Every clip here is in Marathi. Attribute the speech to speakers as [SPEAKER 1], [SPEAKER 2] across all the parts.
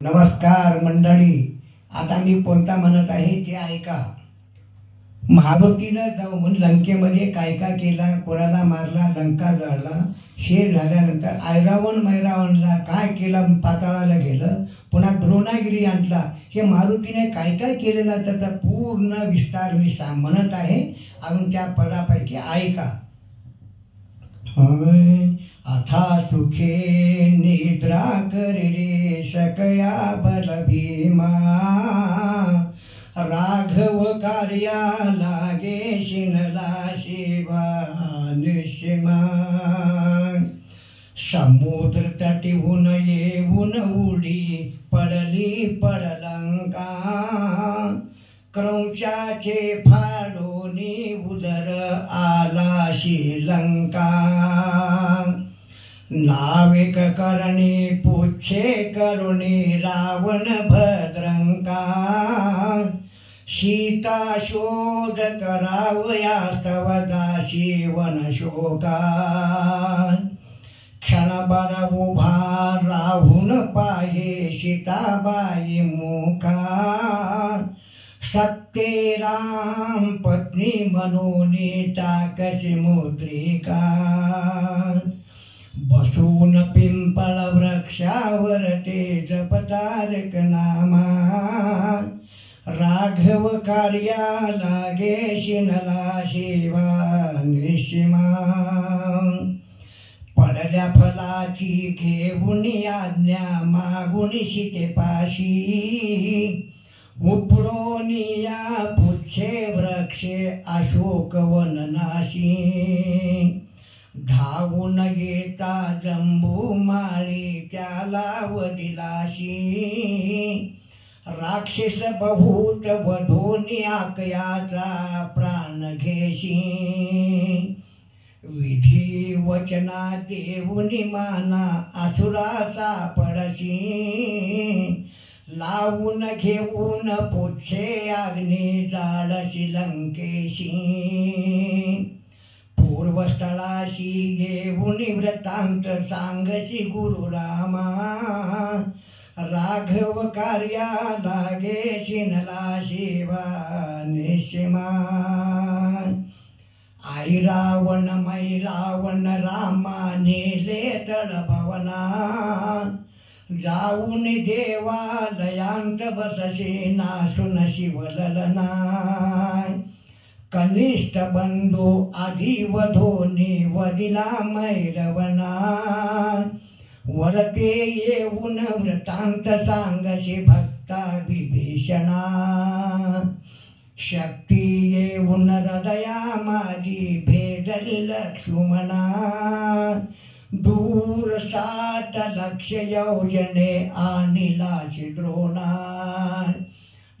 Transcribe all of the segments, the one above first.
[SPEAKER 1] नमस्कार मंडळी, आता मी कोणता म्हणत आहे ते ऐका. मारुतीनं जाऊन लंकेमध्ये काय काय केला, कोणाला मारला, लंका जाळला. हे झाल्यानंतर ऐरावण मैरावणला काय केलं, पाताळाला गेलं, पुन्हा द्रोणागिरी आणला. हे मारुतीने काय काय केलेलं त्याचा पूर्ण विस्तार मी म्हणत आहे. अजून त्या पदापैकी ऐका. अथा सुखे निद्रा करिले सकया बल भीमा, राघव कार्या लागे शिनला शिवा निशिमा. समुद्र तटीहून येऊन उडी पडली पडलंका, क्रौंचाचे फाडोनी उदर आला श्रीलंका. नाविक करणी पुच्छे करुणी रावण भद्रंका, सीता शोध करावया तव दासी वन शोका. क्षणभर उभा राहून पाहे सीताबाई मुखा, सत्ये राम पत्नी म्हणून टाकसी मुद्रिका. बसून पिंपळ वृक्षावर ते जपतारक नामा, राघव कार्या लागे शिनला शिवा निशिमा. पडल्या फलाची घेऊन आज्ञा मागून सीतेपाशी, उपडोनिया पुच्छे वृक्षे अशोक वननाशी. धावून येता जंबू माळी त्याला वडिलाशी, राक्षस बहुत वधोनी आकयाचा प्राण घेशी. विधी वचना देऊनी माना असुराचा पडशी, लावून घेऊन पुच्छे अग्नी जाळशी लंकेशी. पूर्वस्थळाशी येऊन वृत्तांत सांगची गुरु रामा, राघव कार्या लागे शिनला शिवा निशिमा. ऐरावण मैरावण रामा नेले तळभवना, जाऊन देवालयांत बसशे नासून शिवललना. कनिष्ठ बंधू आधी वधोनी वडिला मैरवना, वरते येऊन वृत्तांत सांगशी भक्ता विभीषणा. शक्ती येऊन हृदया माझी भेदली लक्ष्मणा, दूर 60 लक्ष योजने आणिलाशी द्रोणा.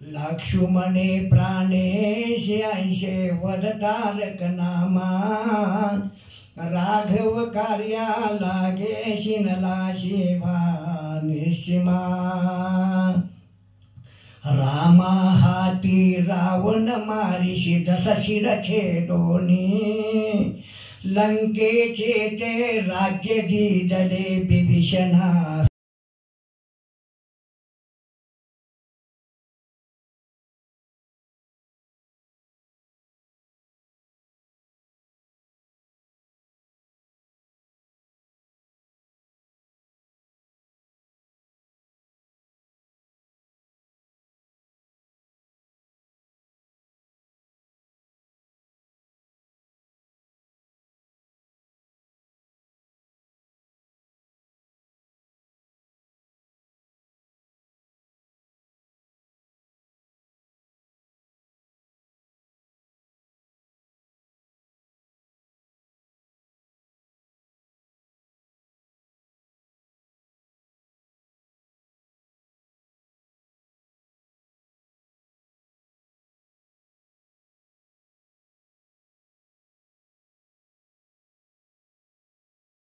[SPEAKER 1] लक्ष्मणे प्राणेश 80 वदतारक नामा, राघव कार्या लागे शिनला शिवा निशिमा. रामा हाती रावण मारिशी दस शिर छेदोनी, लंकेचे ते राज्य दिदले विभीषणा.